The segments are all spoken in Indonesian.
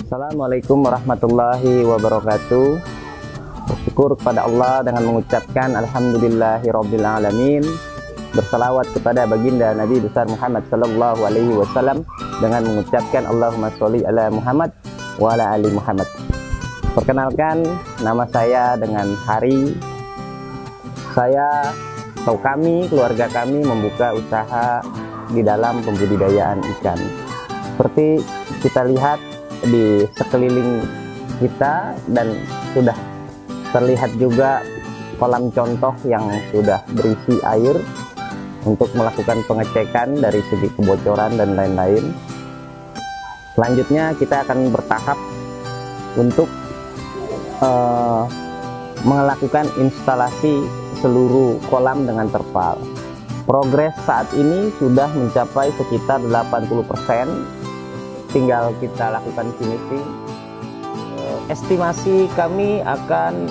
Assalamualaikum warahmatullahi wabarakatuh. Bersyukur kepada Allah dengan mengucapkan Alhamdulillahirabbil alamin. Bersalawat kepada baginda Nabi besar Muhammad sallallahu alaihi wasallam dengan mengucapkan Allahumma sholli ala Muhammad wa ala ali Muhammad. Perkenalkan, nama saya dengan Hari. Saya atau kami, keluarga kami membuka usaha di dalam pembudidayaan ikan. Seperti kita lihat di sekeliling kita dan sudah terlihat juga kolam contoh yang sudah berisi air untuk melakukan pengecekan dari segi kebocoran dan lain-lain. Selanjutnya kita akan bertahap untuk melakukan instalasi seluruh kolam dengan terpal. Progres saat ini sudah mencapai sekitar 80%. Tinggal kita lakukan finishing. Estimasi kami akan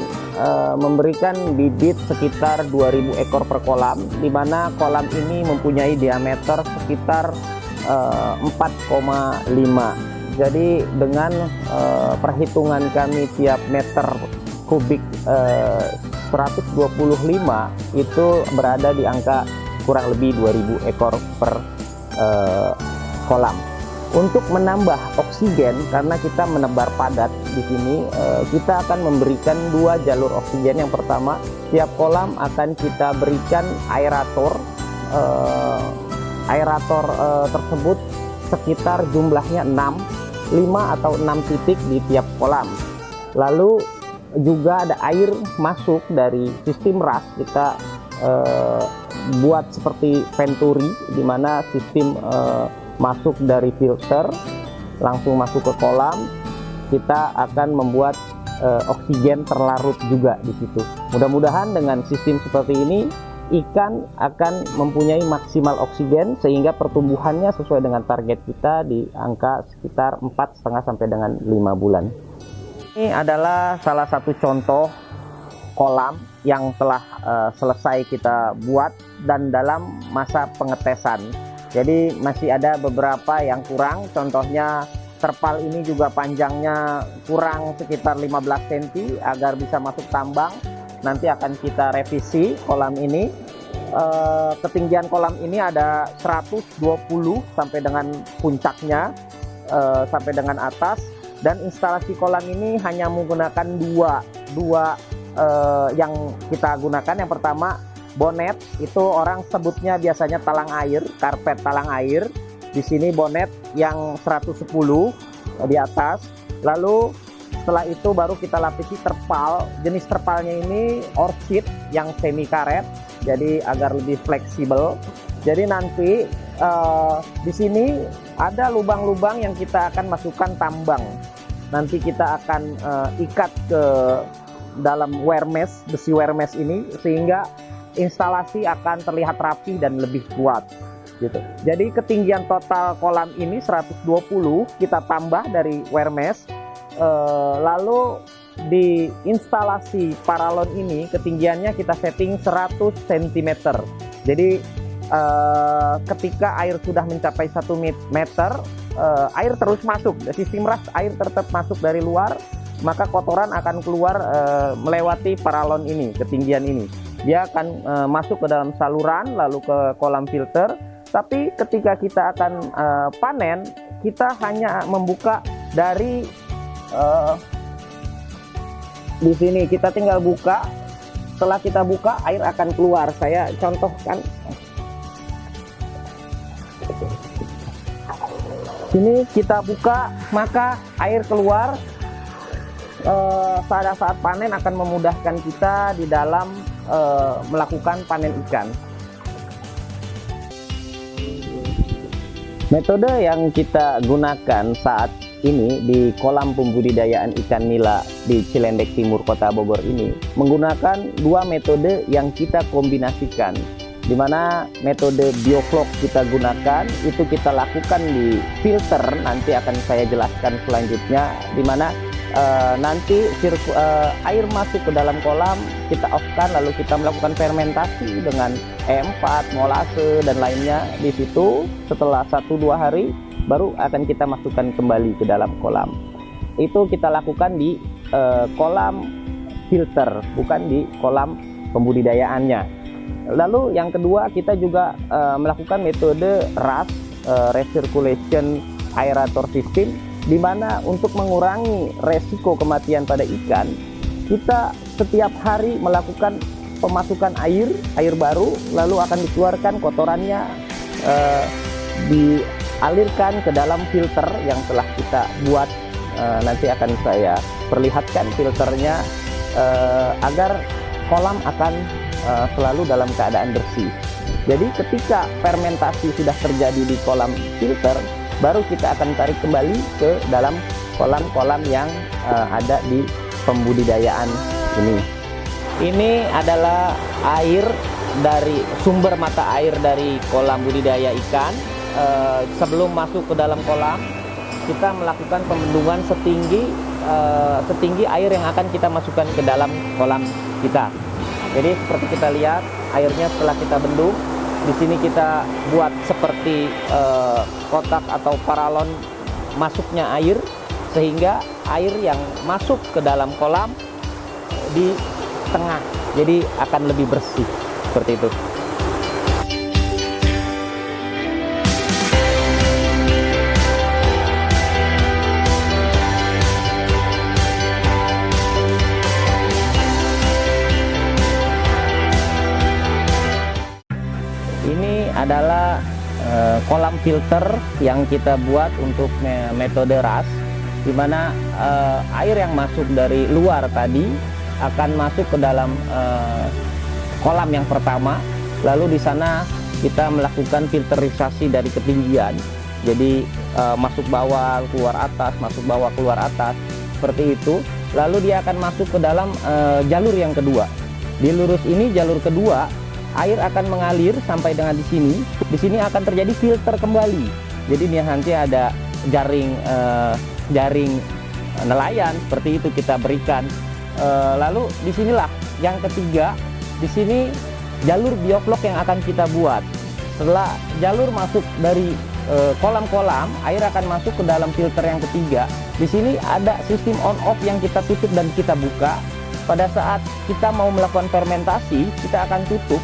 memberikan bibit sekitar 2000 ekor per kolam, di mana kolam ini mempunyai diameter sekitar 4,5. Jadi dengan perhitungan kami tiap meter kubik 125 itu berada di angka kurang lebih 2000 ekor per kolam. Untuk menambah oksigen, karena kita menebar padat di sini, kita akan memberikan 2 jalur oksigen. Yang pertama, tiap kolam akan kita berikan aerator. Aerator tersebut sekitar jumlahnya 5 atau 6 titik di tiap kolam. Lalu juga ada air masuk dari sistem ras. Kita buat seperti venturi, di mana sistem masuk dari filter langsung masuk ke kolam. Kita akan membuat oksigen terlarut juga di situ. Mudah-mudahan dengan sistem seperti ini ikan akan mempunyai maksimal oksigen sehingga pertumbuhannya sesuai dengan target kita di angka sekitar 4,5 sampai dengan 5 bulan. Ini adalah salah satu contoh kolam yang telah selesai kita buat dan dalam masa pengetesan. Jadi masih ada beberapa yang kurang, contohnya terpal ini juga panjangnya kurang sekitar 15 cm agar bisa masuk tambang. Nanti akan kita revisi kolam ini. Ketinggian kolam ini ada 120 sampai dengan puncaknya, sampai dengan atas. Dan instalasi kolam ini hanya menggunakan dua yang kita gunakan. Yang pertama, bonet, itu orang sebutnya biasanya talang air, karpet talang air. Di sini bonet yang 110 di atas. Lalu setelah itu baru kita lapisi terpal. Jenis terpalnya ini orchid yang semi karet, jadi agar lebih fleksibel. Jadi nanti di sini ada lubang-lubang yang kita akan masukkan tambang. Nanti kita akan ikat ke dalam wear mesh, besi wear mesh ini, sehingga instalasi akan terlihat rapi dan lebih kuat gitu. Jadi ketinggian total kolam ini 120, kita tambah dari wear mesh. Lalu di instalasi paralon ini ketinggiannya kita setting 100 cm. Jadi ketika air sudah mencapai 1 meter, air terus masuk. Sistem ras air tetap masuk dari luar, maka kotoran akan keluar melewati paralon ini, ketinggian ini. Dia akan masuk ke dalam saluran lalu ke kolam filter. Tapi ketika kita akan panen, kita hanya membuka dari di sini. Kita tinggal buka. Setelah kita buka, air akan keluar. Saya contohkan. Sini kita buka, maka air keluar. Pada saat panen akan memudahkan kita di dalam melakukan panen ikan. Metode yang kita gunakan saat ini di kolam pembudidayaan ikan nila di Cilendek Timur, Kota Bogor ini menggunakan 2 metode yang kita kombinasikan, di mana metode bioflok kita gunakan itu kita lakukan di filter. Nanti akan saya jelaskan selanjutnya, di mana nanti air masuk ke dalam kolam, kita off-kan, lalu kita melakukan fermentasi dengan E4, molase dan lainnya di situ. Setelah 1-2 hari baru akan kita masukkan kembali ke dalam kolam. itu kita lakukan di kolam filter, bukan di kolam pembudidayaannya. Lalu yang kedua, kita juga melakukan metode RAS, recirculation aerator system, di mana untuk mengurangi resiko kematian pada ikan, kita setiap hari melakukan pemasukan air baru, lalu akan dikeluarkan kotorannya, dialirkan ke dalam filter yang telah kita buat. Nanti akan saya perlihatkan filternya, agar kolam akan selalu dalam keadaan bersih. Jadi ketika fermentasi sudah terjadi di kolam filter, baru kita akan tarik kembali ke dalam kolam-kolam yang ada di pembudidayaan ini. Ini adalah air dari sumber mata air dari kolam budidaya ikan. Sebelum masuk ke dalam kolam, kita melakukan pembendungan setinggi air yang akan kita masukkan ke dalam kolam kita. Jadi seperti kita lihat, airnya setelah kita bendung, di sini kita buat seperti kotak atau paralon masuknya air, sehingga air yang masuk ke dalam kolam di tengah, jadi akan lebih bersih seperti itu. Ini adalah kolam filter yang kita buat untuk metode RAS, di mana air yang masuk dari luar tadi akan masuk ke dalam kolam yang pertama, lalu di sana kita melakukan filterisasi dari ketinggian. Jadi masuk bawah, keluar atas, masuk bawah, keluar atas, seperti itu. Lalu dia akan masuk ke dalam jalur yang kedua. Di lurus ini, jalur kedua, air akan mengalir sampai dengan di sini. Di sini akan terjadi filter kembali. Jadi dia nanti ada jaring nelayan, seperti itu kita berikan. Lalu disinilah yang ketiga, di sini jalur bioflok yang akan kita buat. Setelah jalur masuk dari kolam-kolam, air akan masuk ke dalam filter yang ketiga. Di sini ada sistem on off yang kita tutup dan kita buka. Pada saat kita mau melakukan fermentasi, kita akan tutup.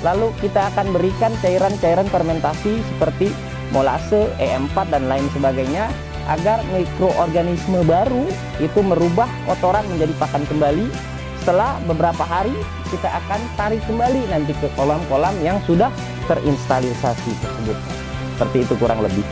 Lalu kita akan berikan cairan-cairan fermentasi seperti molase, E4 dan lain sebagainya, agar mikroorganisme baru itu merubah kotoran menjadi pakan kembali. Setelah beberapa hari, kita akan tarik kembali nanti ke kolam-kolam yang sudah terinstalisasi tersebut. Seperti itu kurang lebih.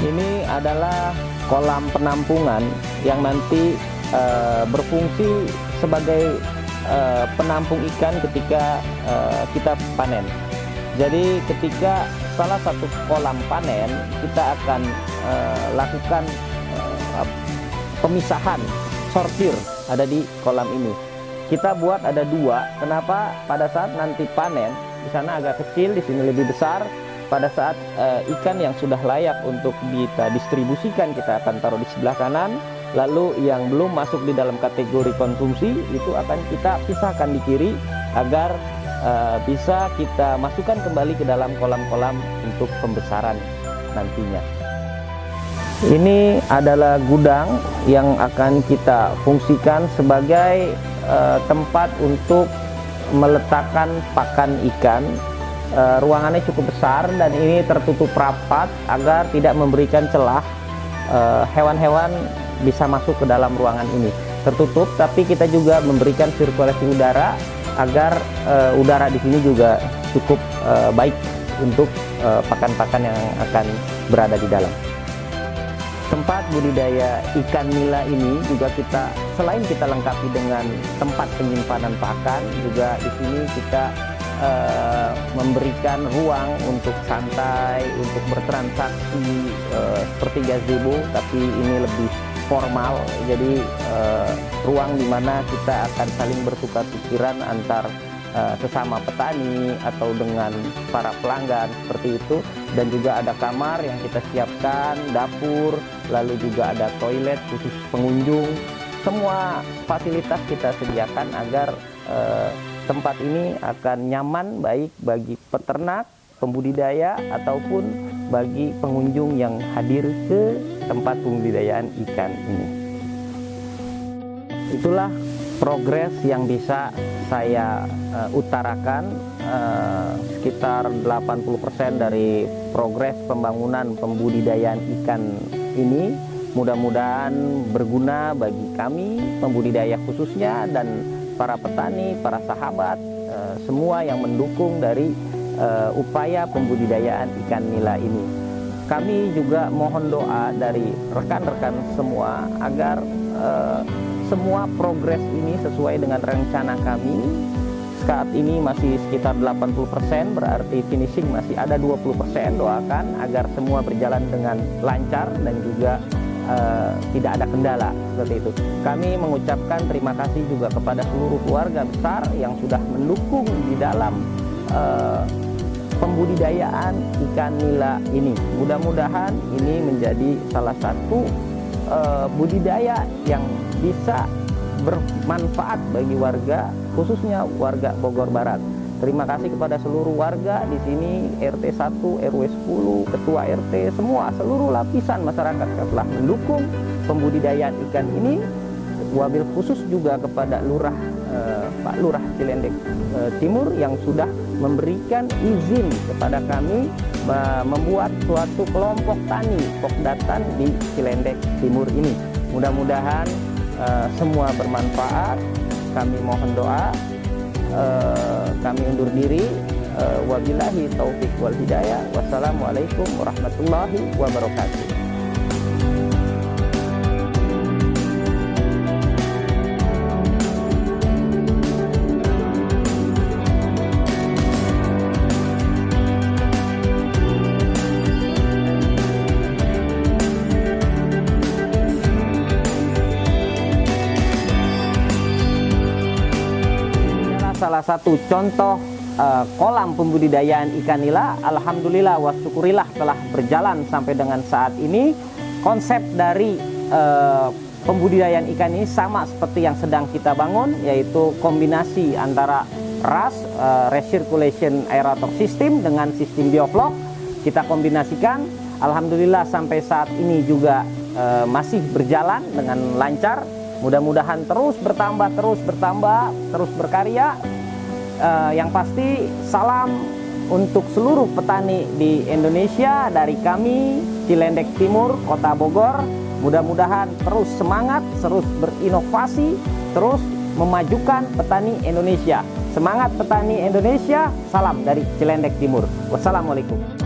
Ini adalah kolam penampungan yang nanti berfungsi sebagai penampung ikan ketika kita panen. Jadi ketika salah satu kolam panen, kita akan lakukan pemisahan, sortir ada di kolam ini. Kita buat ada dua. Kenapa? Pada saat nanti panen, di sana agak kecil, di sini lebih besar. Pada saat ikan yang sudah layak untuk kita distribusikan, kita akan taruh di sebelah kanan. Lalu yang belum masuk di dalam kategori konsumsi itu akan kita pisahkan di kiri, agar bisa kita masukkan kembali ke dalam kolam-kolam untuk pembesaran nantinya. Ini adalah gudang yang akan kita fungsikan sebagai tempat untuk meletakkan pakan ikan. Ruangannya cukup besar dan ini tertutup rapat agar tidak memberikan celah hewan-hewan bisa masuk ke dalam ruangan ini. Tertutup, tapi kita juga memberikan sirkulasi udara agar udara di sini juga cukup baik untuk pakan-pakan yang akan berada di dalam. Tempat budidaya ikan nila ini juga kita, selain kita lengkapi dengan tempat penyimpanan pakan, juga di sini kita memberikan ruang untuk santai, untuk bertransaksi seperti gazebo, tapi ini lebih formal. Jadi ruang di mana kita akan saling bertukar pikiran antar sesama petani atau dengan para pelanggan, seperti itu. Dan juga ada kamar yang kita siapkan, dapur, lalu juga ada toilet khusus pengunjung. Semua fasilitas kita sediakan agar tempat ini akan nyaman baik bagi peternak, pembudidaya, ataupun bagi pengunjung yang hadir ke tempat pembudidayaan ikan ini. Itulah progres yang bisa saya utarakan, sekitar 80% dari progres pembangunan pembudidayaan ikan ini. Mudah-mudahan berguna bagi kami pembudidaya khususnya dan para petani, para sahabat, semua yang mendukung dari upaya pembudidayaan ikan nila ini. Kami juga mohon doa dari rekan-rekan semua agar semua progres ini sesuai dengan rencana kami. Saat ini masih sekitar 80%, berarti finishing masih ada 20%. Doakan agar semua berjalan dengan lancar dan juga tidak ada kendala seperti itu. Kami mengucapkan terima kasih juga kepada seluruh keluarga besar yang sudah mendukung di dalam pembudidayaan ikan nila ini. Mudah-mudahan ini menjadi salah satu budidaya yang bisa bermanfaat bagi warga, khususnya warga Bogor Barat. Terima kasih kepada seluruh warga di sini, RT 1, RW 10, Ketua RT, semua, seluruh lapisan masyarakat yang telah mendukung pembudidayaan ikan ini. Wabil khusus juga kepada Pak Lurah Cilendek Timur yang sudah memberikan izin kepada kami membuat suatu kelompok tani Pokdatan di Cilendek Timur ini. Mudah-mudahan semua bermanfaat. Kami mohon doa. Kami undur diri. Wabillahi taufik wal hidayah. Wassalamualaikum warahmatullahi wabarakatuh. Salah satu contoh kolam pembudidayaan ikan nila. Alhamdulillah wa syukurillah telah berjalan sampai dengan saat ini. Konsep dari pembudidayaan ikan ini sama seperti yang sedang kita bangun, yaitu kombinasi antara RAS, Recirculation Aerator System, dengan sistem bioflok. Kita kombinasikan. Alhamdulillah sampai saat ini juga masih berjalan dengan lancar. Mudah-mudahan terus bertambah, terus berkarya. Yang pasti salam untuk seluruh petani di Indonesia dari kami Cilendek Timur, Kota Bogor. Mudah-mudahan terus semangat, terus berinovasi, terus memajukan petani Indonesia. Semangat petani Indonesia, salam dari Cilendek Timur. Wassalamualaikum.